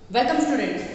Welcome students.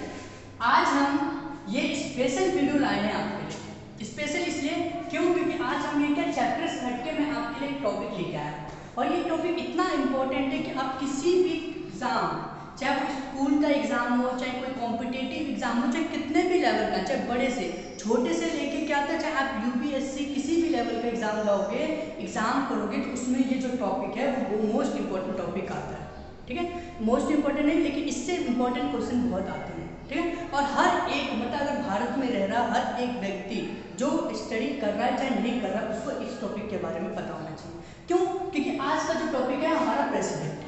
आज हम ये स्पेशल वीडियो लाए हैं आपके लिए। स्पेशल इसलिए क्योंकि आज हम ये क्या चैप्टर्स हट के मैं आपके लिए एक टॉपिक लेके आया और ये टॉपिक इतना इम्पोर्टेंट है कि आप किसी भी एग्जाम, चाहे वो स्कूल का एग्जाम हो, चाहे कोई कॉम्पिटिटिव एग्जाम हो, चाहे कितने भी लेवल का, चाहे बड़े से छोटे से लेके क्या था, चाहे आप यूपीएससी किसी भी लेवल का एग्जाम दोगे, एग्जाम करोगे तो उसमें ये जो टॉपिक है वो मोस्ट इंपॉर्टेंट टॉपिक आता है। ठीक है, मोस्ट इंपॉर्टेंट नहीं लेकिन इससे इंपॉर्टेंट क्वेश्चन बहुत आते हैं। ठीक है, और हर एक मतलब अगर भारत में रह रहा हर एक व्यक्ति जो स्टडी कर रहा है चाहे नहीं कर रहा है उसको इस टॉपिक के बारे में पता होना चाहिए। क्यों? क्योंकि आज का जो टॉपिक है हमारा प्रेसिडेंट।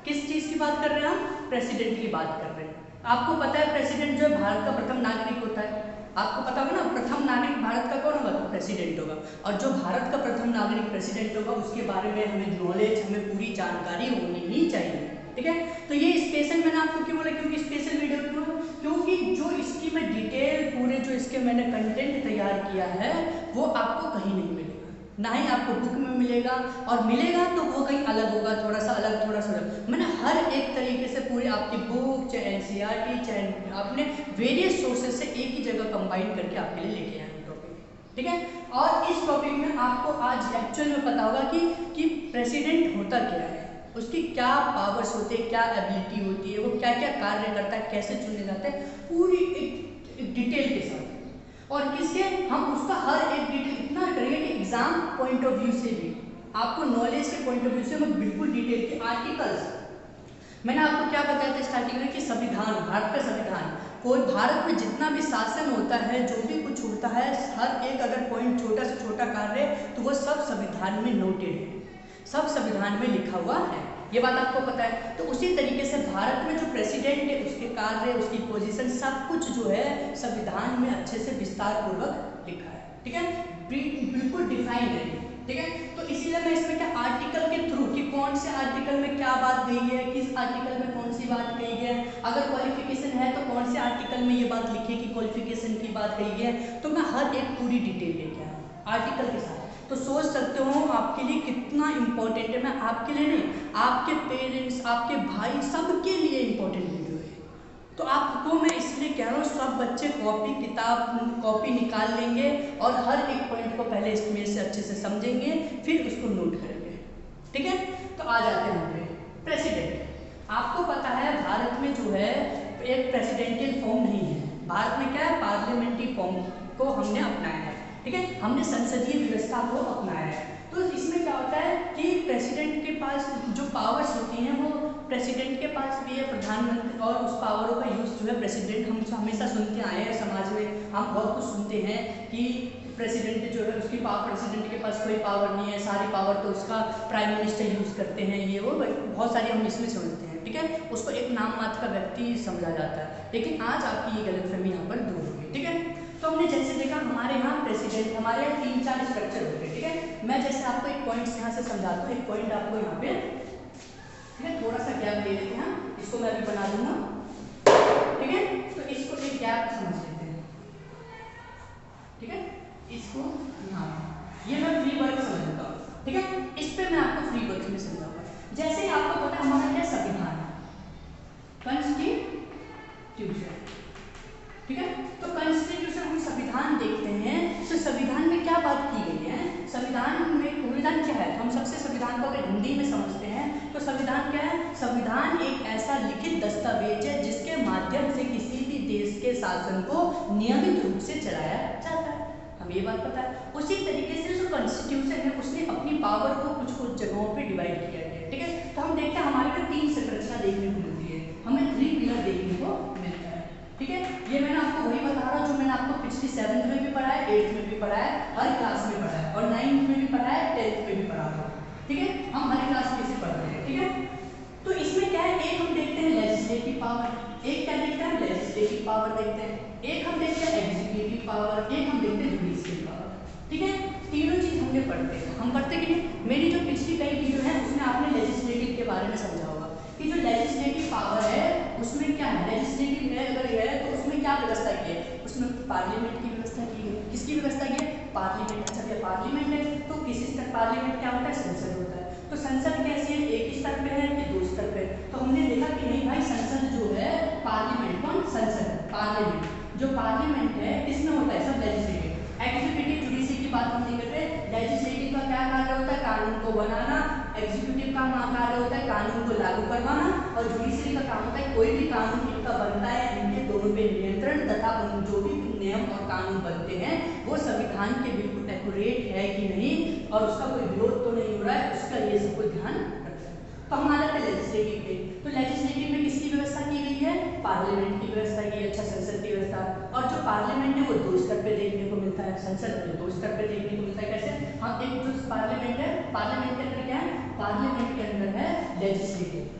किस चीज़ की बात कर रहे हैं हम? प्रेसिडेंट की बात कर रहे हैं। आपको पता है प्रेसिडेंट जो है भारत का प्रथम नागरिक होता है। आपको पता होगा ना, प्रथम नागरिक भारत का कौन होगा? तो प्रेसिडेंट होगा। और जो भारत का प्रथम नागरिक प्रेसिडेंट होगा उसके बारे में हमें नॉलेज, हमें पूरी जानकारी होनी ही चाहिए। ठीक है, तो ये स्पेशल मैंने आपको क्यों बोला? क्योंकि स्पेशल वीडियो क्यों? क्योंकि जो इसकी मैं डिटेल पूरे जो इसके मैंने कंटेंट तैयार किया है वो आपको कहीं नहीं मिलेगा, ना ही आपको बुक में मिलेगा, और मिलेगा तो वो कहीं अलग होगा, थोड़ा सा अलग थोड़ा सा अलग। मैंने हर एक तरीके से पूरी आपकी बुक, चाहे एनसीईआरटी, चाहे आपने वेरियस सोर्सेज से एक ही जगह कंबाइन करके आपके लिए लेके आए टॉपिक। ठीक है, और इस टॉपिक में आपको आज एक्चुअल में पता होगा कि प्रेसिडेंट होता क्या है, उसकी क्या पावर्स होती है, क्या एबिलिटी होती है, वो क्या क्या कार्य करता है, कैसे चुने जाते हैं, पूरी एक डिटेल के साथ। और किसके हम उसका हर एक डिटेल इतना करेंगे कि एग्जाम पॉइंट ऑफ व्यू से भी आपको नॉलेज के पॉइंट ऑफ व्यू से मैं बिल्कुल डिटेल के आर्टिकल्स। मैंने आपको क्या बताया था स्टार्टिंग में कि संविधान, भारत का संविधान, कोई भारत में जितना भी शासन होता है, जो भी कुछ होता है, हर एक अगर पॉइंट छोटा से छोटा कार्य तो वो सब संविधान में नोटेड है, सब संविधान में लिखा हुआ है। ये बात आपको पता है। तो उसी तरीके से भारत में जो प्रेसिडेंट है उसके कार्य, उसकी पोजीशन, सब कुछ जो है संविधान में अच्छे से विस्तार पूर्वक लिखा है। ठीक है, बिल्कुल डिफाइन है। ठीक है, तो इसीलिए मैं इसमें क्या आर्टिकल के थ्रू कि कौन से आर्टिकल में क्या बात गई है, किस आर्टिकल में कौन सी बात कही है, अगर क्वालिफिकेशन है तो कौन से आर्टिकल में ये बात लिखी है कि क्वालिफिकेशन की बात कही है, तो मैं हर एक पूरी डिटेल लेके आया आर्टिकल के साथ। तो सोच सकते हो आपके लिए कितना इंपॉर्टेंट है। मैं आपके लिए नहीं, आपके पेरेंट्स, आपके भाई, सबके लिए इंपॉर्टेंट वीडियो है। तो आपको मैं इसलिए कह रहा हूँ सब बच्चे कॉपी किताब कॉपी निकाल लेंगे और हर एक पॉइंट को पहले इसमें से अच्छे से समझेंगे, फिर उसको नोट करेंगे। ठीक है, तो आ जाते हैं हम प्रेसिडेंट। आपको पता है भारत में जो है एक प्रेसिडेंशियल फॉर्म नहीं है। भारत में क्या है, पार्लियामेंट्री फॉर्म को हमने अपनाया है। ठीक है, हमने संसदीय व्यवस्था को अपनाया है। तो इसमें क्या होता है कि प्रेसिडेंट के पास जो पावर्स होती हैं वो प्रेसिडेंट के पास भी है, प्रधानमंत्री, और उस पावरों का यूज जो है प्रेसिडेंट, हम हमेशा सुनते आए हैं, समाज में हम बहुत कुछ सुनते हैं कि प्रेसिडेंट जो है उसकी प्रेसिडेंट के पास कोई पावर नहीं है, सारी पावर तो उसका प्राइम मिनिस्टर यूज करते हैं, ये वो बहुत सारी हम इसमें सुनते हैं। ठीक है, उसको एक नाम मात्र का व्यक्ति समझा जाता है, लेकिन आज आपकी ये गलतफहमी यहाँ पर दूर होगी। ठीक है, तो हमने जैसे देखा हमारे यहाँ प्रेसिडेंट, हमारे यहाँ 3-4 स्ट्रक्चर होते हैं। ठीक है, मैं जैसे आपको एक पॉइंट यहाँ से समझाता हूँ, एक पॉइंट आपको यहाँ पे, ठीक है, थोड़ा सा गैप ले लेते हैं, इसको मैं अभी बना दूंगा। ठीक है, तो इसको एक गैप समझ लेते हैं। ठीक है, इसको यहाँ ये मैं फ्री वर्क समझता हूँ। ठीक है, इस पे मैं आपको फ्री वर्क में समझाऊंगा। जैसे आपको पता है हमारा क्या संविधान, कॉन्स्टिट्यूशन। ठीक है, तो कॉन्स्टिट्यूशन हम संविधान देखते हैं तो संविधान में क्या बात की गई है, संविधान क्या है, हम सबसे संविधान को अगर हिंदी में समझते हैं तो संविधान क्या है? संविधान एक ऐसा लिखित दस्तावेज है जिसके माध्यम से किसी भी देश के शासन को नियमित रूप से चलाया जाता है, हमें ये बात पता है। उसी तरीके से जो कॉन्स्टिट्यूशन है उसने अपनी पावर को कुछ कुछ जगहों पे डिवाइड किया गया। ठीक है, तो हम देखते हैं हमारे को 3 संरचना देखने को मिलती है, हमें 3 पिलर देखने को मिलता है। ठीक है, ये मैंने आपको वही बता रहा हूँ जो मैंने आपको पिछली 7th में भी पढ़ा है, 8th में भी पढ़ा है, हर क्लास में पढ़ा है, और 9th में भी पढ़ा है, 10th में भी पढ़ा है। ठीक है, हम हर क्लास में इसे पढ़ते हैं। ठीक है, तो इसमें क्या है, एक हम देखते हैं लेजिस्लेटिव पावर, एक क्या देखते हैं, लेजिस्लेटिव पावर देखते हैं, एक हम देखते हैं एग्जीक्यूटिव पावर, एक हम देखते हैं जुडिशियल पावर। ठीक है, तीनों चीज हमने पढ़ते हैं, हम पढ़ते कि नहीं। मेरी जो पिछली कई वीडियो है उसमें आपने लेजिस्लेटिव के बारे में समझा होगा कि जो लेजिस्लेटिव पावर है उसमें क्या है, लेजिस्लेटिव है अगर है तो उसमें क्या व्यवस्था की है, उसमें पार्लियामेंट की व्यवस्था की है। किसकी व्यवस्था की है? पार्लियामेंट। अच्छा, पार्लियामेंट है तो किसी स्तर पार्लियामेंट क्या होता है? संसद होता है। तो संसद कैसी है, एक ही स्तर पे है कि 2 स्तर पे? तो हमने देखा कि नहीं भाई, संसद जो है पार्लियामेंट, कौन? संसद, पार्लियामेंट। जो पार्लियामेंट है इसमें होता है सब लेजिस्लेटिव, एग्जीक्यूटिव, जुडिशरी की बात हम नहीं कर रहे। लेजिस्लेटिव का क्या कार्य होता है? कानून को बनाना। एग्जीक्यूटिव का कार्य होता है कानून को लागू करवाना। और जुडिशरी का काम होता है कोई भी कानून इनका बनता है इनके दोनों पे नियंत्रण तथा उन जो भी नियम और कानून बनते हैं वो संविधान के बिल्कुल एक्यूरेट है कि नहीं और उसका कोई विरोध तो नहीं हो रहा है, उसका ये सबको ध्यान रखता है। तो हम आ जाते हैं लेजिस्लेटिव पे। तो लेजिस्लेटिव में किसकी व्यवस्था की गई है? पार्लियामेंट की व्यवस्था की, अच्छा संसद की व्यवस्था। और जो पार्लियामेंट है वो दो स्तर पे देखने को मिलता है, संसद में दो स्तर पे देखने को मिलता है। कैसे? हम एक जो पार्लियामेंट है, पार्लियामेंट के अंदर क्या है? पार्लियामेंट के अंदर है लेजिस्लेटिव।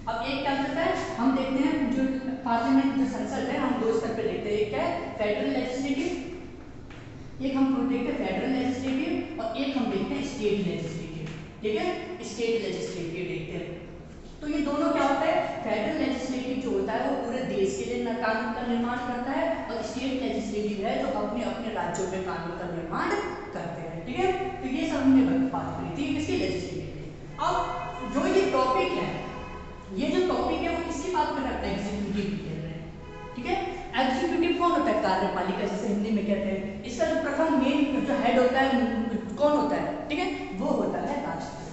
अब एक क्या करता है, हम देखते हैं जो पार्लियामेंट जो संसद है हम दो स्तर पे देखते हैं। एक क्या है? फेडरल लेजिस्लेटिव, एक हम देखते हैं फेडरल लेजिस्लेटिव और एक हम देखते हैं स्टेट लेजिस्लेटिव। ठीक है, स्टेट लेजिस्लेटिव देखते हैं। तो ये दोनों क्या होता है? फेडरल लेजिस्लेटिव जो होता है वो पूरे देश के लिए कानून का निर्माण करता है और स्टेट लेजिस्लेटिव है जो अपने अपने राज्यों में कानून का निर्माण करते हैं। ठीक है, तो ये सब हमने बात करी थी किसकी? लेजिस्लेटिव की। अब जो ये टॉपिक है, ये जो टॉपिक है वो किसकी बात कर रहा है? एग्जीक्यूटिव की कर रहे हैं। ठीक है, एग्जीक्यूटिव कौन होता है? कार्यपालिका जिसे हिंदी में कहते हैं। इसका जो प्रथम मेन जो हेड होता है कौन होता है? ठीक है, वो होता है राष्ट्रपति।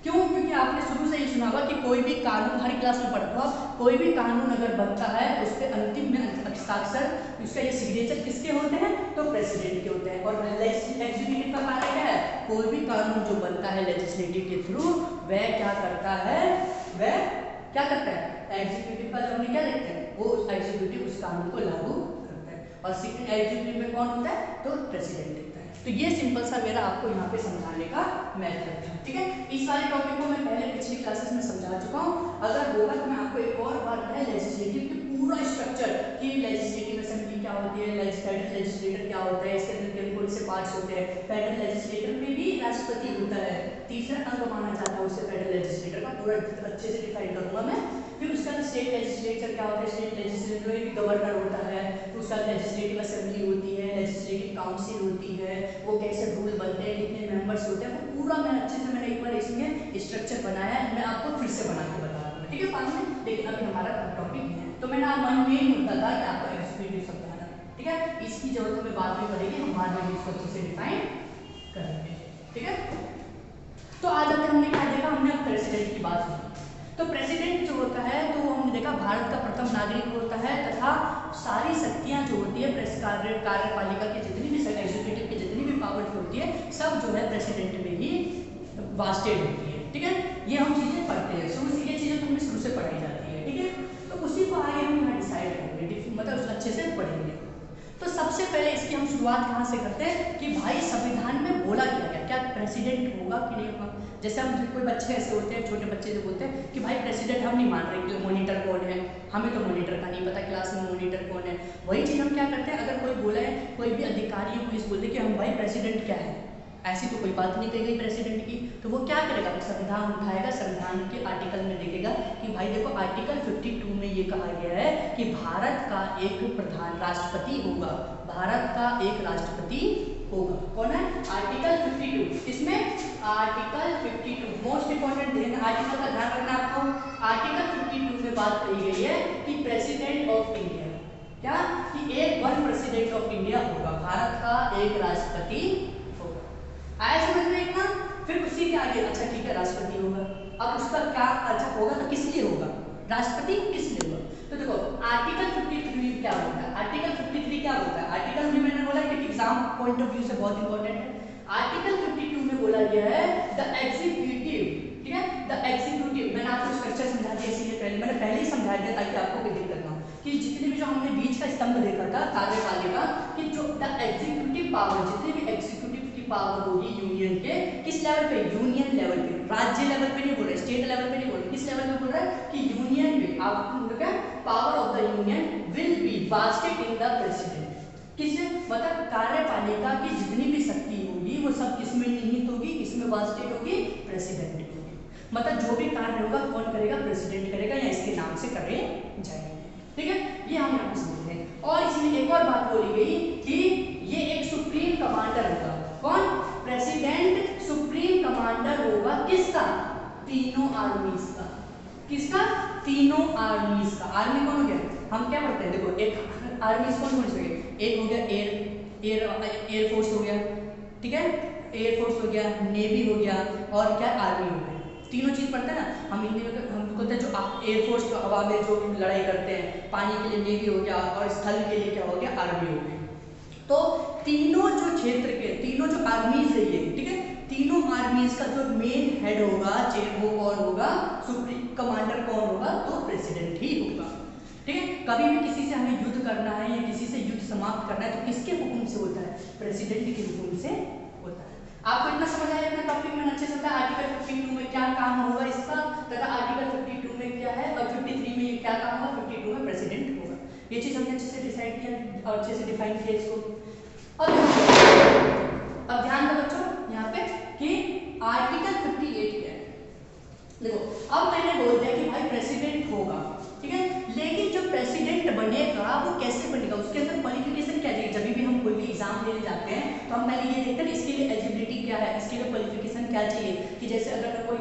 क्यों? क्योंकि आपने शुरू से ही सुना होगा कि कोई भी कानून, हर क्लास में पढ़ा हुआ, कोई भी कानून अगर बनता है उस पे अंतिम में हस्ताक्षर, उसका ये सिग्नेचर किसके होते हैं? तो प्रेसिडेंट के होते हैं। और एग्जीक्यूटिव का कार्य क्या है? कोई भी कानून जो बनता है लेजिस्लेटिव के थ्रू वह क्या करता है? वह क्या करता है? एग्जीक्यूटिव का जो हमने क्या देखते हैं वो एग्जीक्यूटिव उस कानून को लागू करता है। और सेकंड एग्जीक्यूटिव में कौन होता है? तो प्रेसिडेंट होता है। तो ये सिंपल सा मेरा आपको यहाँ पे समझाने का मेथड था। ठीक है, इस वाले टॉपिक को मैं पहले पिछली क्लासेस में समझा चुका हूँ। अगर होगा तो मैं आपको एक और बार बताया लेजिस्लेटिव की पूरा स्ट्रक्चर कि लेजिस्लेटिव असेंबली क्या होती है, फेडरल लेजिस्लेटर क्या होता है, इसके अंदर कौन से पार्ट्स होते हैं। फेडरल लेजिस्लेटर में भी राष्ट्रपति होता है, तीसरा अंग माना जाता है उससे फेडरल लेजिस्लेटर का, पूरा अच्छे से डिफाइन करूंगा मैं। फिर उसका स्टेट लेजिस्लेचर क्या होता है, स्टेट लेजिस्लेचर में भी गवर्नर होता है, तो उसका लेजिस्लेटिव असेंबली होती है, लेजिस्लेटिव काउंसिल होती है, वो कैसे रूल बनते हैं, कितने मेंबर्स होते हैं, वो पूरा मैं अच्छे से मैंने एक बार इसमें स्ट्रक्चर बनाया है, मैं आपको फिर से बना के बता दूंगा। ठीक है बाद में, लेकिन अभी हमारा टॉपिक है तो मैंने आप मेन मुद्दा था कि आपको एग्जीक्यूटिव समझाना। ठीक है, इसकी जरूरत हमें बाद में पड़ेगी, हम बाद में इसको अच्छे से डिफाइन करेंगे। ठीक है, तो आज हमने क्या देखा? हमने प्रेसिडेंट की बात की। तो प्रेसिडेंट जो होता है तो हमने देखा भारत का प्रथम नागरिक होता है तथा सारी शक्तियां जो होती है कार्यपालिका की जितनी भी एग्जीक्यूटिव की जितनी भी पावर होती है सब जो है प्रेसिडेंट में ही वास्टेड होती है। ठीक है, ये हम चीजें पढ़ते हैं शुरू से, ये चीजें तो हमें शुरू से पढ़ाई जाती है। ठीक है, तो उसी को आगे हम यहाँ डिसाइड करेंगे, मतलब अच्छे से पढ़ेंगे। तो सबसे पहले इसकी हम शुरुआत कहाँ से करते हैं कि भाई संविधान में बोला गया है क्या प्रेसिडेंट होगा कि नहीं होगा। जैसे हम कोई बच्चे ऐसे होते हैं, छोटे बच्चे जो बोलते हैं कि भाई प्रेसिडेंट हम नहीं मान रहे कि मॉनिटर कौन है, हमें तो मॉनिटर का नहीं पता क्लास में मॉनिटर कौन है। वही चीज़ हम क्या करते हैं, अगर कोई बोला है, कोई भी अधिकारी या पुलिस बोलते कि हम भाई प्रेसिडेंट क्या है, ऐसी तो कोई बात नहीं कही गई प्रेसिडेंट की, तो वो क्या करेगा? संविधान उठाएगा, संविधान के आर्टिकल में देखेगा कि भाई देखो आर्टिकल 52 में ये कहा गया है कि भारत का एक प्रधान राष्ट्रपति होगा, भारत का एक राष्ट्रपति होगा। कौन है? आर्टिकल 52। इसमें आर्टिकल 52 मोस्ट इंपॉर्टेंट ध्यान, आर्टिकल का ध्यान रखना आपको। आर्टिकल 52 में बात कही गई है कि प्रेसिडेंट ऑफ इंडिया क्या, कि एक वन प्रेसिडेंट ऑफ इंडिया होगा, भारत का एक राष्ट्रपति होगा। आया समझ में इतना? फिर उसी के आगे अच्छा ठीक है राष्ट्रपति होगा, अब उसका क्या अच्छा होगा तो किस लिए होगा? राष्ट्रपति किस लिए होगा? तो देखो आर्टिकल 53 क्या बोलता है, आर्टिकल 53 क्या बोलता है, आर्टिकल भी मैंने बोला कि एग्जाम पॉइंट ऑफ व्यू से बहुत इंपॉर्टेंट है। आर्टिकल 52 में बोला गया है द एग्जीक्यूटिव, ठीक है, द एग्जीक्यूटिव, मैंने आपको स्ट्रक्चर समझा दिया, इसीलिए मैंने पहले ही समझा दिया ताकि आपको कोई दिक्कत ना हो कि जितने भी जो हमने बीच का स्तंभ देखा था कार्यपालिका कि जो द एग्जीक्यूटिव पावर, जितने भी एग्जीक्यूटिव पावर होगी यूनियन के किस लेवल पे, यूनियन लेवल पे, राज्य लेवल पे नहीं बोल रहे, स्टेट लेवल पे नहीं बोल रहे, किस लेवल पे बोल रहा है कि यूनियन में आप क्या power of the union will be wasted in the president. किससे? मतलब कार्यपालिका की जितनी भी शक्ति होगी वो सब किसमें निहित होगी, किसमें वास्टेड होगी? प्रेसिडेंट होगी। मतलब जो भी कार्य होगा कौन करेगा? प्रेसिडेंट करेगा या इसके नाम से करे जाएंगे। ठीक है, ये हम यहाँ पे समझते हैं। और इसमें एक और बात बोली गई कि ये एक सुप्रीम कमांडर होगा। कौन? प्रेसिडेंट सुप्रीम कमांडर होगा किसका? तीनों आर्मीज का। किसका? तीनों आर्मीज का। आर्मी कौन हो गया? हम क्या पढ़ते हैं, देखो एक आर्मी कौन कौन से हो गए, एक हो गया एयर फोर्स हो गया, ठीक है, एयर फोर्स हो गया, नेवी हो गया, और क्या आर्मी हो गया। तीनों चीज पढ़ते हैं ना हम हिंदी में, हम कहते हैं जो एयर फोर्स जो हवा में जो लड़ाई करते हैं, पानी के लिए नेवी हो गया, और स्थल के लिए क्या हो गया, आर्मी हो गया। तो तीनों जो क्षेत्र के तीनों जो आर्मीज है ये, ठीक है, तीनों आर्मीज का जो मेन हेड होगा, वो कौन होगा, सुप्रीम कमांडर कौन होगा, तो प्रेसिडेंट ही होगा, ठीक है। कभी भी किसी से हमें युद्ध करना है या किसी से युद्ध समाप्त करना है तो किसके हुक्म से होता है, प्रेसिडेंट के हुक्म से होता है। आपको इतना समझ आया अपना टॉपिक में अच्छे से होता है, आर्टिकल 52 में क्या काम होगा इसका, तथा आर्टिकल 52 में क्या है, और 53 में क्या काम होगा, 52 में प्रेसिडेंट होगा। ये चीज हमने अच्छे से डिसाइड किया और अच्छे से डिफाइन किया इसको। अब ध्यान दो बच्चों यहाँ पे कि आर्टिकल 58 क्या है। देखो अब मैंने बोल दिया कि भाई प्रेसिडेंट होगा, ठीक है, लेकिन जो प्रेसिडेंट बनेगा वो कैसे बनेगा, उसके अंदर क्वालिफिकेशन क्या चाहिए। जब भी हम कोई भी एग्जाम देने जाते हैं तो हम पहले ये देखते हैं इसके लिए एलिजिबिलिटी क्या है, इसके लिए क्वालिफिकेशन क्या चाहिए। कि जैसे अगर मैं कोई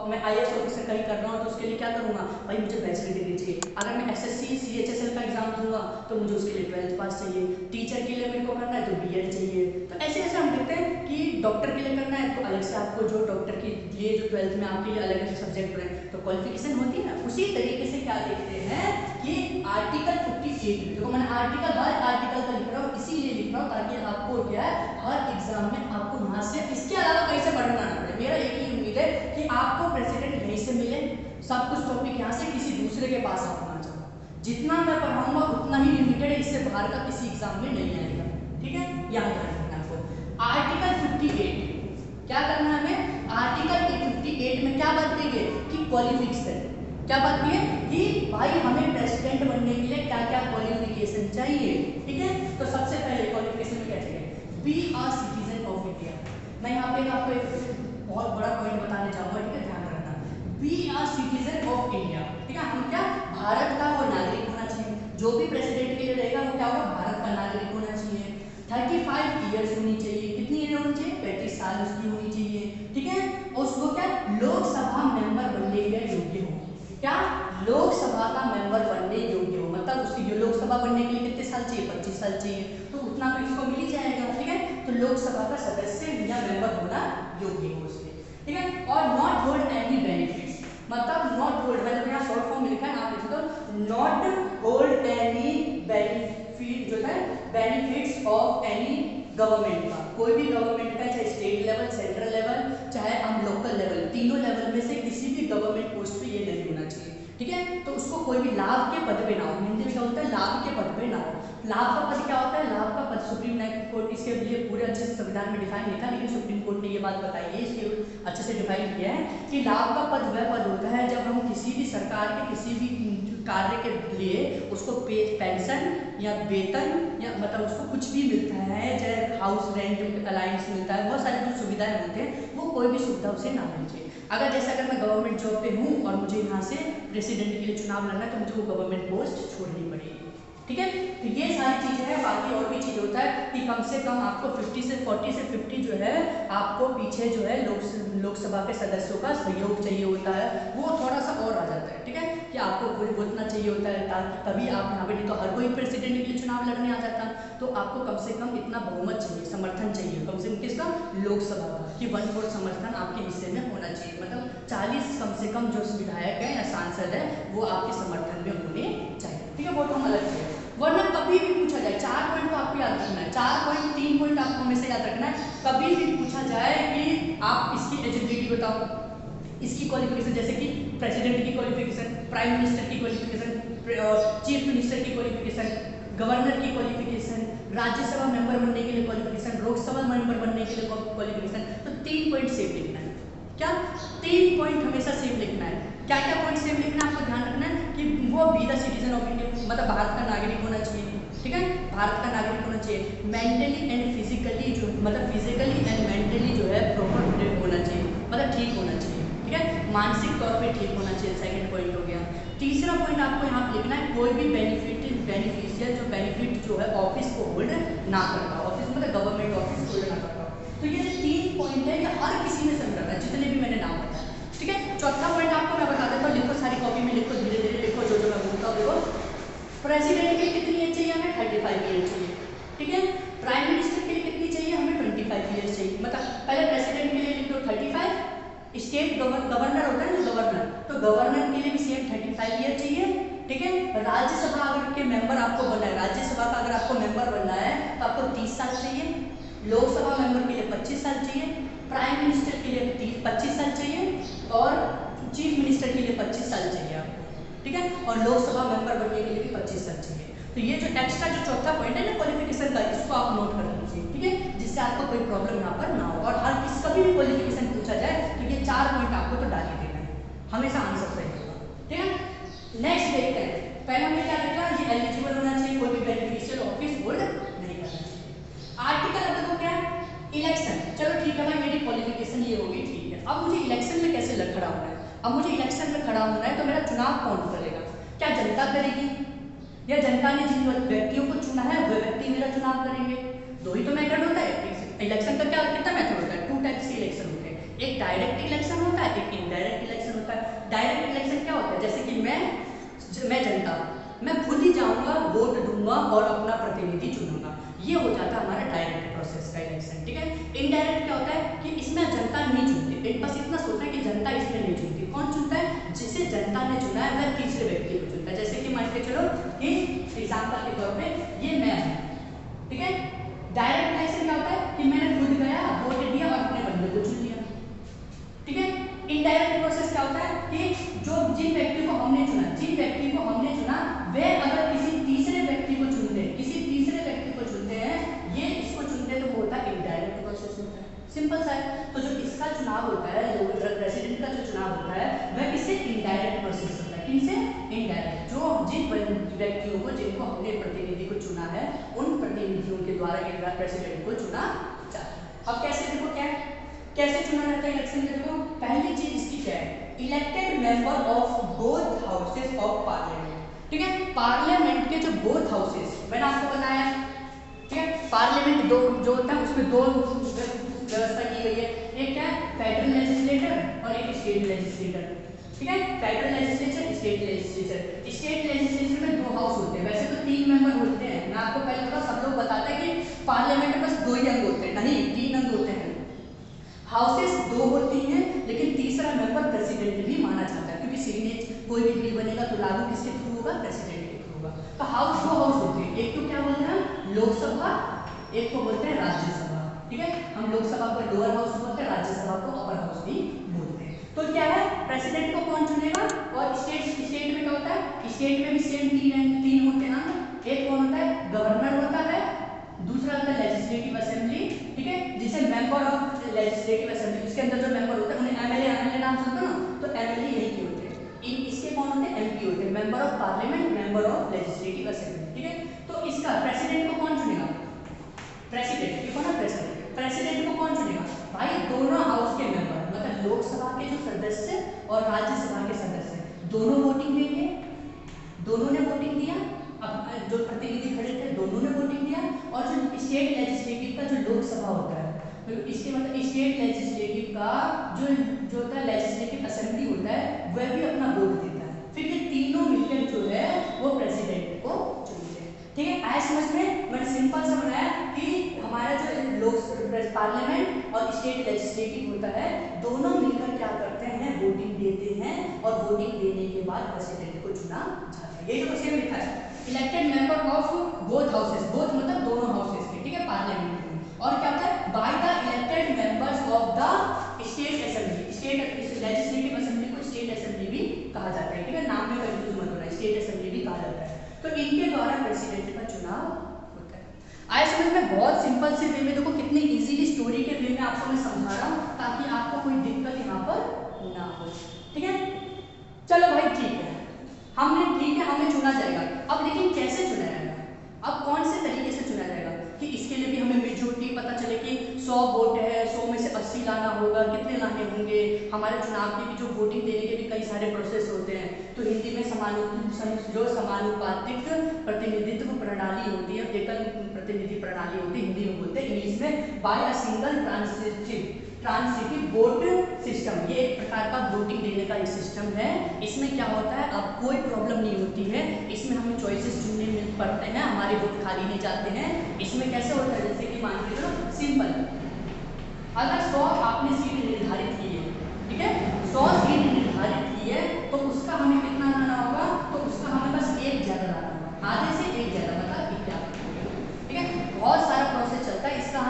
मैं IAS ऑफिसर कहीं कर रहा हूँ तो उसके लिए क्या करूँगा, भाई मुझे बैचलर डिग्री चाहिए। अगर मैं SSC CHSL का एग्जाम दूंगा तो मुझे उसके लिए 12th पास चाहिए। टीचर के लिए मेरे को करना है तो B.Ed चाहिए। तो ऐसे ऐसे हम देखते हैं कि डॉक्टर के लिए करना है तो अलग से आपको जो डॉक्टर के लिए जो 12th में आपके लिए अलग अलग सब्जेक्ट रहे तो क्वालिफिकेशन होती है ना। उसी तरीके से क्या देखते हैं कि आर्टिकल 58 में, देखो मैंने आर्टिकल हर आर्टिकल का लिख रहा हूँ, इसीलिए लिख रहा हूँ ताकि आपको क्या है हर एग्जाम में आपको वहां से इसके अलावा कहीं से पढ़ना ना पड़े। मेरा एक ही उम्मीद है कि आपको प्रेसिडेंट यहीं से मिले, सब कुछ टॉपिक यहाँ से किसी दूसरे के पास आप ना जाओ। जितना मैं पढ़ाऊंगा उतना ही लिमिटेड है, इससे बाहर का किसी एग्जाम में नहीं आएगा, ठीक है। यहाँ ध्यान रखना आपको। आर्टिकल 58 क्या करना है हमें, आर्टिकल 58 में क्या बात कही है कि क्वालिफिकेशन, क्या बात की है कि भाई हमें प्रेसिडेंट बनने के लिए क्या क्या क्वालिफिकेशन चाहिए, ठीक है। तो सबसे पहले क्वालिफिकेशन में क्या चाहिए, be are citizen of India. मैं यहाँ पे आपको एक बहुत बड़ा पॉइंट बताने चाहूंगा, ठीक है, ध्यान रखना। Be are citizen of India, ठीक है, हम क्या भारत का वो नागरिक होना चाहिए। जो भी प्रेसिडेंट के लिए रहेगा वो क्या होगा, भारत का नागरिक होना चाहिए। 35 ईयर्स होनी चाहिए, कितनी एज होनी चाहिए, 35 साल उसकी होनी चाहिए, ठीक है। और उसको क्या लोकसभा मेंबर बनने के लिए योग्य हो, क्या लोकसभा का मेंबर बनने योग्य हो, मतलब उसकी लोकसभा बनने के लिए कितने साल चाहिए, 25 साल चाहिए, तो उतना तो इसको मिल ही जाएगा, ठीक है। तो लोकसभा का सदस्य या मेंबर होना योग्य हो उसके, ठीक है। और नॉट होल्ड एनी बेनिफिट्स, मतलब नॉट होल्ड, मैंने तो यहाँ शॉर्ट फॉर्म में लिखा है, आप लिख दो नॉट होल्ड एनी बेनिफिट, जो है बेनिफिट्स ऑफ एनी गवर्नमेंट का, कोई भी गवर्नमेंट का, चाहे स्टेट लेवल, सेंट्रल लेवल, चाहे हम लोकल लेवल, तीनों लेवल में से किसी भी गवर्नमेंट पोस्ट पे ये नहीं होना चाहिए, ठीक है। तो उसको कोई भी लाभ के पद पे ना हो, हिंदी में क्या होता है, लाभ के पद पे ना हो। लाभ का पद क्या होता है, लाभ का पद सुप्रीम कोर्ट इसके लिए पूरे अच्छे से संविधान में डिफाइन नहीं था, लेकिन सुप्रीम कोर्ट ने ये बात बताई है, इसके अच्छे से डिफाइन किया है कि लाभ का पद वह पद होता है जब हम किसी भी सरकार के किसी भी कार्य के लिए उसको पेंशन या वेतन या मतलब उसको कुछ भी मिलता है, चाहे हाउस रेंट अलाउंस मिलता है, बहुत सारी जो सुविधाएं होते हैं वो कोई भी सुविधा उसे ना मिल जाए। अगर जैसे अगर मैं गवर्नमेंट जॉब पे हूँ और मुझे यहाँ से प्रेसिडेंट के लिए चुनाव लड़ना है तो मुझे वो गवर्नमेंट पोस्ट छोड़नी पड़ेगी, ठीक है। तो ये सारी चीजें हैं, बाकी और भी चीज होता है कि कम से कम आपको 40 से 50 जो है आपको पीछे जो है लोकसभा के सदस्यों का सहयोग चाहिए होता है, वो थोड़ा सा और आ जाता है, ठीक है, कि आपको पूरी उतना चाहिए होता है ताकि तभी आप यहाँ पे, नहीं तो हर कोई प्रेसिडेंट के लिए चुनाव लड़ने आ जाता, तो आपको कम से कम इतना बहुमत चाहिए, समर्थन चाहिए कम से कम किसका, लोकसभा का, कि 1/4 समर्थन आपके हिस्से में होना चाहिए, मतलब 40 कम से कम जो विधायक है या सांसद है वो आपके समर्थन में होने चाहिए, ठीक है। वो तो हम अलग है, वरना कभी भी पूछा जाए 4 पॉइंट तो आपको याद रखना है, 4 पॉइंट 3 पॉइंट आपको हमेशा याद रखना है। कभी भी पूछा जाए कि आप इसकी एलिजिबिलिटी बताओ, इसकी क्वालिफिकेशन, जैसे कि प्रेसिडेंट की क्वालिफिकेशन, प्राइम मिनिस्टर की क्वालिफिकेशन, चीफ मिनिस्टर की क्वालिफिकेशन, गवर्नर की क्वालिफिकेशन, राज्यसभा मेंबर बनने के लिए क्वालिफिकेशन, लोकसभा मेंबर बनने के लिए क्वालिफिकेशन, तो 3 पॉइंट सेव लिखना है। क्या 3 पॉइंट हमेशा सेव लिखना है। क्या क्या पॉइंट सेव लिखना है आपको ध्यान रखना है कि वो be the citizen of India, मतलब भारत का नागरिक होना चाहिए, ठीक है, भारत का नागरिक होना चाहिए। मेंटली एंड फिजिकली जो मतलब फिजिकली एंड मेंटली जो है प्रॉपर होना चाहिए, मतलब ठीक होना चाहिए, ठीक है, मानसिक तौर पे ठीक होना चाहिए, सेकंड पॉइंट हो गया। तीसरा पॉइंट आपको यहाँ पे लिखना है कोई भी बेनिफिशियल जो बेनिफिट जो है ऑफिस को होल्ड ना करता, ऑफिस मतलब गवर्नमेंट ऑफिस होल्ड ना करता। तो ये 3 पॉइंट है, ये हर किसी में समझ रहा है जितने भी मैंने नाम बताया, ठीक है। चौथा पॉइंट आपको मैं बता देता हूँ, लिखो सारी कॉपी में लिखो, धीरे धीरे लिखो जो जो मैं बोलता हूँ, देखो प्रेसिडेंट के लिए कितनी एज चाहिए हमें? 35 ईयर चाहिए, ठीक है। प्राइम मिनिस्टर के लिए कितनी चाहिए हमें? 25 ईयर्स चाहिए। मतलब पहले प्रेसिडेंट के लिए लिख दो 35, स्टेट गवर्नर होता है ना, गवर्नर, तो गवर्नर के लिए भी सेम 35 ईयर चाहिए, ठीक है। राज्यसभा अगर के मेंबर आपको बनना है, राज्यसभा का अगर आपको मेंबर बनना है तो आपको 30 साल चाहिए, लोकसभा मेंबर के लिए 25 साल चाहिए, प्राइम मिनिस्टर के लिए 25 साल चाहिए और चीफ मिनिस्टर के लिए 25 साल चाहिए आपको, ठीक है। और लोकसभा मेंबर बनने के लिए भी 25 साल चाहिए। तो ये जो एक्स्ट्रा जो चौथा पॉइंट है ना क्वालिफिकेशन का, इसको आप नोट कर लीजिए, ठीक है, जिससे आपको कोई प्रॉब्लम यहाँ पर ना हो। और हर किसी कभी भी क्वालिफिकेशन पूछा जाए तो ये 4 पॉइंट आपको तो डाल ही देना है, हमेशा आंसर सही होगा, ठीक है। नेक्स्ट देखते हैं, पहले हमने क्या देखा, ये एलिजिबल होना चाहिए, कोई भी बेनिफिशियल ऑफिस होल्ड नहीं करना चाहिए। आर्टिकल अब देखो क्या है, इलेक्शन। चलो ठीक है भाई, मेरी क्वालिफिकेशन ये होगी, ठीक है। अब मुझे इलेक्शन में कैसे खड़ा होना है? अब मुझे इलेक्शन में खड़ा होना है तो मेरा चुनाव कौन करेगा? क्या जनता करेगी या जनता ने जिन व्यक्तियों को चुना है वह व्यक्ति मेरा चुनाव करेंगे? दो ही तो मेथड होता है इलेक्शन का। क्या कितना मेथड होता है? 2 टाइप्स के इलेक्शन होते हैं, एक डायरेक्ट इलेक्शन होता है, एक इनडायरेक्ट इलेक्शन होता है। डायरेक्ट इलेक्शन क्या होता है? जैसे कि मैं जनता, मैं खुद ही जाऊंगा, वोट दूंगा और अपना प्रतिनिधि चुनूंगा, ये हो जाता है हमारा डायरेक्ट प्रोसेस का इलेक्शन, ठीक है। इनडायरेक्ट क्या होता है कि इसमें जनता नहीं चुनती, बस इतना सोचना है कि जनता इसमें नहीं चुनती। कौन चुनता है? जिसे जनता ने चुना है वह तीसरे व्यक्ति को चुनता है। जैसे कि मान के चलो कि एग्जाम्पल के तौर पे ये मैं हूँ, ठीक है। डायरेक्ट इलेक्शन क्या होता है कि मैंने खुद गया, वोट दिया और अपने बंदे को चुन लिया, ठीक है। इनडायरेक्ट प्रोसेस क्या होता है कि जिन व्यक्ति को हमने चुना वे अगर किसी तीसरे व्यक्ति को चुनते हैं, ये इसको चुनते हैं, तो वो होता है इनडायरेक्ट प्रोसेस होता है। सिंपल सा है। तो जो इसका चुनाव होता है, जो प्रेसिडेंट का जो चुनाव होता है, वह किससे? इनडायरेक्ट प्रोसेस होता है। किनसे? इनडायरेक्ट। जो जिन व्यक्तियों को, जिनको हमने प्रतिनिधि को चुना है, उन प्रतिनिधियों के द्वारा प्रेसिडेंट को चुना जाता है। अब कैसे देखो, क्या कैसे चुना जाता है इलेक्शन में? देखो पहली चीज इसकी क्या है, elected member of both houses of parliament, ठीक है। पार्लियामेंट के जो बोथ हाउसेस मैंने आपको बताया, ठीक है। पार्लियामेंट दो जो होता है उसमें दो व्यवस्था की गई है, एक क्या है, फेडरल लेजिस्लेटर और एक स्टेट लेजिस्लेटर, ठीक है। Federal legislature, state legislature. State legislature में 2 हाउस होते हैं, वैसे तो 3 मेंबर होते हैं। मैं आपको पहले बता, सब लोग बताते हैं कि पार्लियामेंट में बस 2 ही अंग होते हैं, नहीं 3 अंग होते हैं। हाउसेस 2 होती हैं, लेकिन तीसरा मेंबर प्रेसिडेंट भी माना जाता है, क्योंकि सिग्नेचर कोई भी बिल बनेगा तो लागू किसके थ्रू होगा? प्रेसिडेंट के थ्रू होगा। तो हाउस 2 हाउस होते हैं, एक तो क्या बोलते हैं लोकसभा, एक को बोलते हैं राज्यसभा, ठीक है। हम लोकसभा को लोअर हाउस बोलते हैं, राज्यसभा को अपर हाउस भी बोलते हैं। तो क्या है, प्रेसिडेंट को कौन चुनेगा? और स्टेट में क्या होता है? स्टेट में भी सेम 3 होते हैं। एक कौन होता है? गवर्नर होता है, दूसरा होता है लेजिस्लेटिव असेंबली, ठीक है, जिसे मेंबर ऑफ लेजिस्लेटिव असेंबली, इसके अंदर जो मेंबर होते हैं उन्हें एमएलए नाम सुनते हो ना, तो एमएलए यही के होते हैं। इसके कौन होते हैं? एमपी होते हैं, member of parliament, member of legislative assembly, ठीक है। तो इसका प्रेसिडेंट को कौन चुनेगा? प्रेसिडेंट, ये कौन है? प्रेसिडेंट को कौन चुनेगा? भाई दोनों हाउस के मेंबर, मतलब लोकसभा के जो सदस्य और राज्यसभा के सदस्य दोनों वोटिंग देंगे, दोनों ने वोटिंग दिया, अब जो प्रतिनिधि खड़े थे दोनों ने वोटिंग दिया, और जो स्टेट लेजिस्लेटिव का जो लोकसभा होता है, तो इसके मतलब स्टेट लेजिस्लेटिव का जो होता है लेजिस्लेटिव असेंबली होता है, वह भी अपना वोट देता है। फिर ये तीनों मिलकर जो है वो प्रेसिडेंट को चुनते हैं, ठीक है। आए समझ में? मैंने सिंपल सा बनाया कि हमारा जो पार्लियामेंट और स्टेट लेजिस्लेटिव होता है, दोनों मिलकर क्या करते हैं? वोटिंग देते हैं, और वोटिंग देने के बाद प्रेसिडेंट को चुना जाता है। ये जो सेम लिखा है, elected member of both houses, both मतलब दोनों हाउसेस के, ठीक है, पार्लियामेंट में। और क्या होता है? By the elected members of the state assembly, state legislative assembly को स्टेट असेंबली भी कहा जाता है, ठीक है। नाम में कंफ्यूज मत होना, स्टेट असेंबली भी कहा जाता है। तो इनके द्वारा प्रेसिडेंट का चुनाव होता है। आए समझ में? बहुत सिंपल से वे में, देखो कितनी इजीली स्टोरी के वे में आपको मैं समझा रहा हूँ, ताकि आपको कोई दिक्कत यहाँ पर ना हो, ठीक है। चलो भाई ठीक है, हमें चुना जाएगा। अब लेकिन कैसे चुना जाएगा? अब कौन से तरीके से चुना जाएगा? कि इसके लिए भी हमें मेजोरिटी पता चले कि 100 वोट है, 100 में से 80 लाना होगा, कितने लाने होंगे। हमारे चुनाव के भी जो वोटिंग देने के भी कई सारे प्रोसेस होते हैं, तो हिंदी में समानुपातिक प्रतिनिधित्व प्रणाली होती है, एकल प्रतिनिधि प्रणाली होती है, हिंदी में बोलते हैं, इंग्लिश में by a single transitive vote system. ये एक प्रकार का वोटिंग देने का एक सिस्टम है। इसमें क्या होता है, अब कोई प्रॉब्लम नहीं होती है, इसमें हमें चॉइसेस चुनने मिल पड़ते हैं, हमारे वोट खाली नहीं जाते हैं। इसमें कैसे होता है, जैसे कि मान के चलो सिंपल, अगर 100 आपने सीट निर्धारित की है, ठीक है, 100 सीट निर्धारित की है, तो उसका हमें कितना लाना होगा, तो उसका हमें बस एक ज्यादा लाना होगा, आधे से एक ज्यादा, मतलब 51, ठीक है। बहुत सारा प्रोसेस चलता है इसका,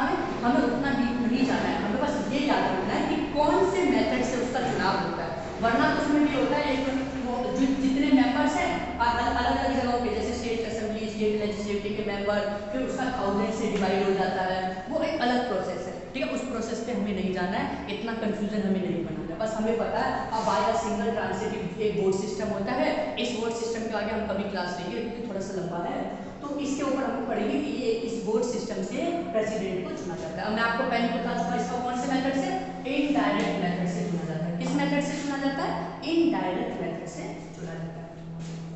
हमें उतना डीप नहीं जाना है, हमें बस ये याद रखना है कि कौन से मेथड से उसका चुनाव होता है। वरना तो उसमें भी होता है एक वो जितने मेंबर्स हैं अलग अलग जगहों पे, जैसे स्टेट असेंबली, स्टेट लेजिस्लेटिव के मेंबर, फिर उसका 1000 से डिवाइड हो जाता है, वो एक अलग प्रोसेस है, ठीक है। उस प्रोसेस पे हमें नहीं जाना है, इतना कंफ्यूजन हमें नहीं बनाना है, बस हमें पता है अब बाय अ सिंगल ट्रांसिटिव एक वोट सिस्टम होता है। इस वोट सिस्टम के आगे हम कभी क्लास लेंगे क्योंकि थोड़ा सा लंबा है, तो इसके ऊपर हम पढ़ेंगे कि ये इस वोट सिस्टम से प्रेसिडेंट को चुना जाता है। अब मैं आपको पहले बता चुका, इसका कौन से मेथड से, इनडायरेक्ट मेथड से चुना जाता है। किस मेथड से चुना जाता है, इनडायरेक्ट मेथड से चुना जाता है।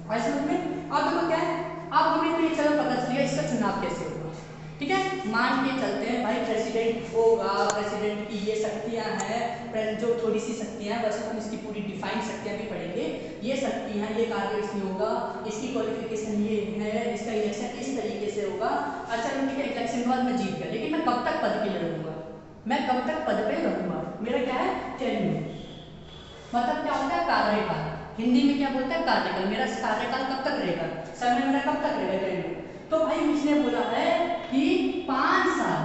और समझ में अब देखो क्या है, अब हमें तो ये चलो पता चल गया इसका चुनाव कैसे होगा, ठीक है। मान के चलते हैं भाई प्रेसिडेंट होगा, प्रेसिडेंट की ये शक्तियां हैं, जो थोड़ी सी शक्तियां हैं, वैसे हम इसकी पूरी डिफाइन शक्तियां भी पढ़ेंगे। ये शक्तियां, ये कार्य इसमें होगा, इसकी क्वालिफिकेशन ये है, इसका इलेक्शन इस तरीके से होगा। अच्छा ठीक है, इलेक्शन के बाद मैं जीत गया, लेकिन मैं कब तक पद के लिए रहूंगा, मैं कब तक पद पे रहूंगा, मेरा क्या है टेन्यूर, मतलब क्या होता है कार्यकाल, हिंदी में क्या बोलते हैं कार्यकाल, मेरा कार्यकाल कब तक रहेगा, समय मेरा कब तक रहेगा टेन्यूर। तो भाई इसने बोला है कि 5 साल,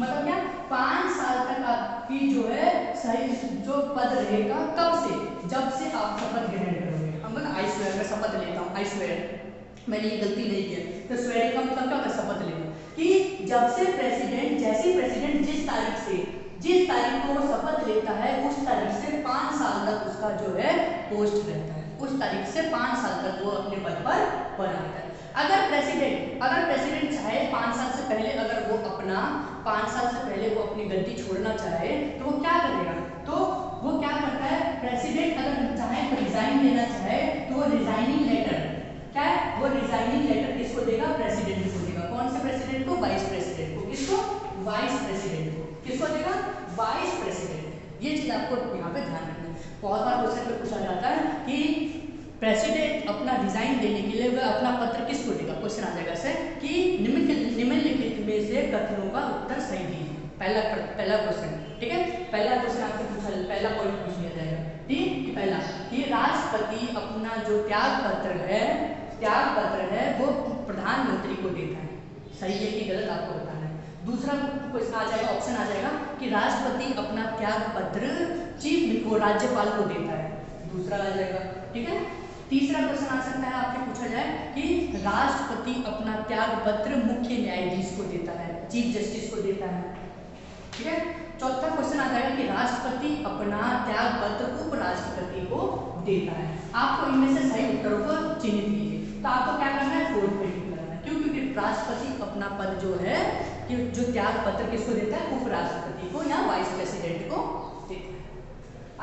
मतलब क्या 5 साल तक आपकी जो है सही जो पद रहेगा, कब से, जब से आप शपथ ग्रहण करोगे। हम ना आई स्वेयर में शपथ लेता हूँ, आई स्वेयर मैंने ये गलती नहीं की, तो स्वेयर का मतलब क्या होता है, शपथ लेना, कि जब से प्रेसिडेंट, जैसे प्रेसिडेंट जिस तारीख को वो शपथ लेता है, उस तारीख से 5 साल तक उसका जो है पोस्ट रहता है, उस तारीख से 5 साल तक वो अपने पद पर बना रहता है। अगर प्रेसिडेंट चाहे 5 साल से पहले, अगर वो अपना 5 साल से पहले वो अपनी गद्दी छोड़ना चाहे, तो वो क्या करेगा, तो वो क्या करता है, प्रेसिडेंट अगर चाहे तो रिजाइन देना चाहे, तो वो रिजाइनिंग लेटर, क्या है, वो रिजाइनिंग लेटर किसको देगा, प्रेसिडेंट को देगा। कौन से प्रेसिडेंट को, वाइस प्रेसिडेंट को। किसको, वाइस प्रेसिडेंट को। किसको देगा, वाइस प्रेसिडेंट। ये चीज आपको यहाँ पे ध्यान रखना है। बहुत बार क्वेश्चन में पूछा जाता है कि प्रेसिडेंट अपना रिजाइन देने के लिए वह अपना पत्र किसको देगा, क्वेश्चन आ जाएगा सर कि निम्नलिखित में से कथनों का उत्तर सही दीजिए। पहला क्वेश्चन, ठीक है, पहला क्वेश्चन आपसे पूछा, पहला पॉइंट पूछ लिया जाएगा, ठीक। पहला कि राष्ट्रपति अपना जो त्याग पत्र है वो प्रधानमंत्री को देता है, सही है कि गलत आपको बताना है। दूसरा क्वेश्चन आ जाएगा, ऑप्शन आ जाएगा कि राष्ट्रपति अपना त्याग पत्र चीफ को, राज्यपाल को देता है, दूसरा आ जाएगा, ठीक है। तीसरा क्वेश्चन आ सकता है आपसे पूछा जाए कि राष्ट्रपति अपना त्याग पत्र मुख्य न्यायाधीश को देता है, चीफ जस्टिस को देता है, ठीक है। चौथा क्वेश्चन आ जाएगा कि राष्ट्रपति अपना त्याग पत्र उपराष्ट्रपति को देता है। आपको इनमें से सही उत्तरों को चिन्हित कीजिए। तो आपको क्या करना है, 4 पे टिक लगाना है, क्योंकि राष्ट्रपति अपना पद जो है, कि जो त्याग पत्र किसको देता है, उपराष्ट्रपति को या वाइस प्रेसिडेंट को देता है।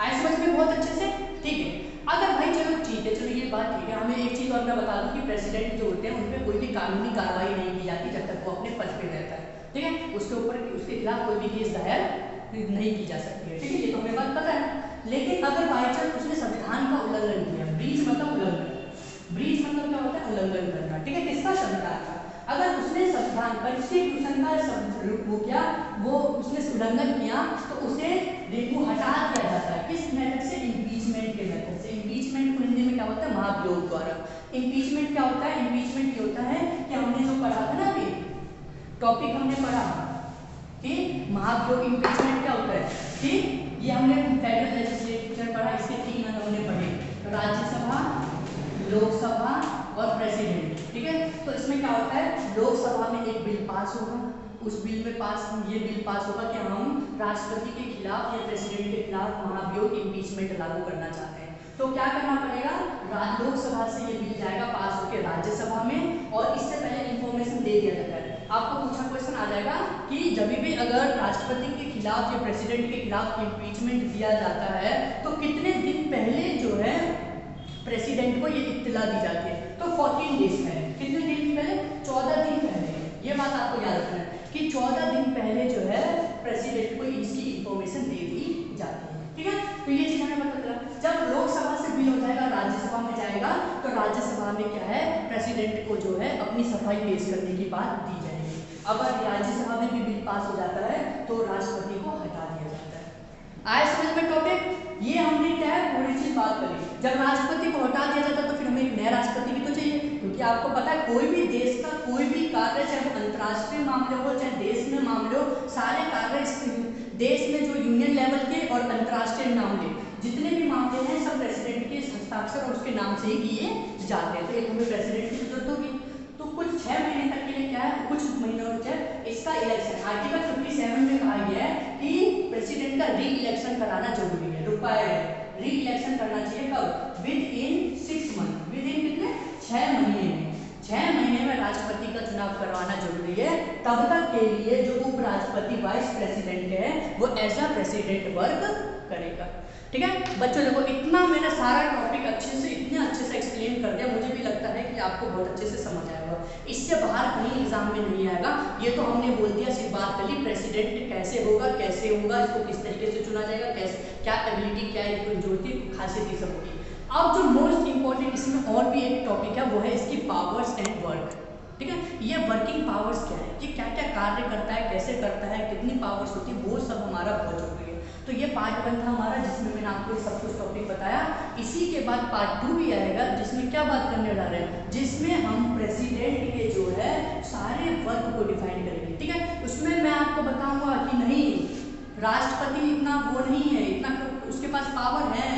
आए समझ में बहुत अच्छे से, ठीक है। अगर भाई चलो ठीक है, चलो ये बात ठीक है, हमें एक चीज और मैं बता दूं कि प्रेसिडेंट जो होते हैं उनपे कोई भी कानूनी कार्रवाई नहीं की जाती जब तक वो अपने पद पे रहता है, ठीक है। उसके ऊपर, उसके खिलाफ कोई भी केस दायर नहीं की जा सकती है, ठीक है, ये तो हमें बात पता है। लेकिन अगर बाई चांस उसने संविधान का उल्लंघन किया, ब्रीच मतलब उल्लंघन, ब्रीच मतलब क्या होता है, उल्लंघन करना, ठीक है, किसका, संविधान का। अगर उसने संविधान कॉन्स्टिट्यूशन का वो क्या, वो उसने उल्लंघन किया, तो उसे देखो हटा दिया जाता है, किस मेथड से, इम्पीचमेंट के मेथड से। इम्पीचमेंट को हिंदी में क्या होता है, महाभियोग द्वारा। इम्पीचमेंट क्या होता है, इम्पीचमेंट ये होता है कि हमने जो पढ़ा था ना अभी टॉपिक हमने पढ़ा कि महाभियोग, इम्पीचमेंट क्या होता है, ठीक, ये हमने फेडरल लेजिस्लेचर पढ़ा, इसके 3 अंग हमने पढ़े, राज्यसभा, लोकसभा और प्रेसिडेंट, ठीक है। तो इसमें क्या होता है, लोकसभा में एक बिल पास होगा, उस बिल में ये बिल पास होगा कि हम राष्ट्रपति के खिलाफ या प्रेसिडेंट के खिलाफ महाभियोग, इम्पीचमेंट लागू करना चाहते हैं। तो क्या करना पड़ेगा, लोकसभा से ये बिल जाएगा पास होकर राज्यसभा में, और इससे पहले इंफॉर्मेशन दे दिया जाता है। आपको पूछा क्वेश्चन आ जाएगा कि जब भी अगर राष्ट्रपति के खिलाफ या प्रेसिडेंट के खिलाफ इम्पीचमेंट दिया जाता है, तो कितने दिन पहले जो है प्रेसिडेंट को ये इत्तला दी जाती है, तो 14 डेज पहले। कितने दिन पहले, 14 दिन पहले, ये बात आपको याद रखना है कि 14 दिन पहले जो है प्रेसिडेंट को इसकी इंफॉर्मेशन दे दी जाती है। ठीक है, तो ये चीज हमें पता चला। जब लोकसभा से बिल हो जाएगा राज्यसभा में जाएगा तो राज्यसभा में क्या है, प्रेसिडेंट को जो है अपनी सफाई पेश करने की बात दी जाएगी। अगर राज्यसभा में भी बिल पास हो जाता है तो राष्ट्रपति को हटा दिया जाता है। आए समझ में टॉपिक? ये हमने क्या है थोड़ी सी बात करी। जब राष्ट्रपति को हटा दिया जाता तो फिर हमें एक नया राष्ट्रपति भी तो चाहिए, क्योंकि आपको पता है कोई भी देश का कोई भी कार्य, चाहे वो अंतर्राष्ट्रीय मामले हो चाहे देश में मामले हो, सारे कार्य देश में जो यूनियन लेवल के और अंतर्राष्ट्रीय मामले जितने भी मामले हैं सब प्रेसिडेंट के हस्ताक्षर और उसके नाम से ही किए जाते हैं। तो एक हमें प्रेसिडेंट की जरूरत होगी। तो कुछ 6 महीने तक के लिए क्या है, कुछ महीनों तक इसका इलेक्शन आर्टिकल 57 में कहा गया है कि प्रेसिडेंट का री इलेक्शन कराना जरूरी है, रिक्वायर्ड है। री इलेक्शन करना चाहिए कब? With in 6 month, with in कितने? 6 महीने में। 6 महीने में राष्ट्रपति का चुनाव करवाना जरूरी है। तब तक के लिए जो उपराष्ट्रपति वाइस प्रेसिडेंट है वो एज अ प्रेसिडेंट वर्क करेगा। ठीक है बच्चों, देखो इतना मैंने सारा टॉपिक इतने अच्छे से एक्सप्लेन कर दिया, मुझे भी लगता है कि आपको बहुत अच्छे से समझ आएगा। इससे बाहर कहीं एग्जाम में नहीं आएगा। ये तो हमने बोल दिया, सिर्फ बात कर ली प्रेसिडेंट कैसे होगा, इसको किस तरीके से चुना जाएगा, कैसे क्या एबिलिटी, क्या जरूरत, खासियत, ये सब होगी। अब जो मोस्ट इंपॉर्टेंट इसमें और भी एक टॉपिक है वो है इसकी पावर्स एंड वर्क। ठीक है, ये वर्किंग पावर्स क्या है, ये क्या क्या कार्य करता है, कैसे करता है, कितनी पावर्स होती है, वो सब हमारा बहुत जरूरी है। तो ये पार्ट 1 था हमारा, जिसमें मैंने आपको सब कुछ टॉपिक बताया। इसी के बाद पार्ट 2 भी आएगा, जिसमें क्या बात करने जा रहे हैं, जिसमें हम प्रेसिडेंट के जो है सारे वर्क को डिफाइन करेंगे। ठीक है, उसमें मैं आपको बताऊंगा कि नहीं राष्ट्रपति इतना वो नहीं है, इतना उसके पास पावर है,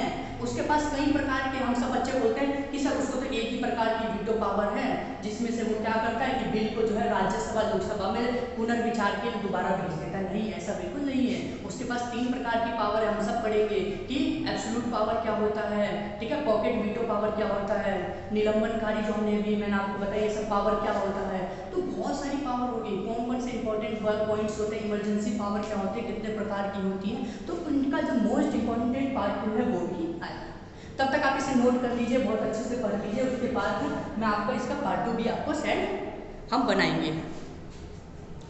उसके पास कई प्रकार के, हम सब बच्चे बोलते हैं कि सर उसको तो एक ही प्रकार की वीटो पावर है, जिसमें से वो क्या करता है कि बिल को जो है राज्यसभा लोकसभा में पुनर्विचार के लिए दोबारा भेज देता है। नहीं, ऐसा बिल्कुल नहीं है। उसके पास 3 प्रकार की पावर है, हम सब पढ़ेंगे कि एब्सोल्यूट पावर क्या होता है, ठीक है, पॉकेट वीटो पावर क्या होता है, निलंबनकारी जो हमने भी मैंने आपको बताया, ये सब पावर क्या होता है। तो बहुत सारी पावर होगी, कौन से इंपॉर्टेंट पॉइंट्स होते हैं, इमरजेंसी पावर क्या होती है, कितने प्रकार की होती है, तो उनका जो मोस्ट इंपॉर्टेंट पार्ट 2 है वो भी आएगा। तब तक आप इसे नोट कर लीजिए, बहुत अच्छे से पढ़ लीजिए। उसके बाद मैं आपको इसका पार्ट 2 भी आपको सेंड हम बनाएंगे।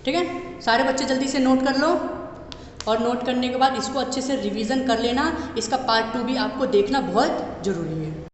ठीक है, सारे बच्चे जल्दी से नोट कर लो, और नोट करने के बाद इसको अच्छे से रिवीजन कर लेना। इसका पार्ट 2 भी आपको देखना बहुत जरूरी है।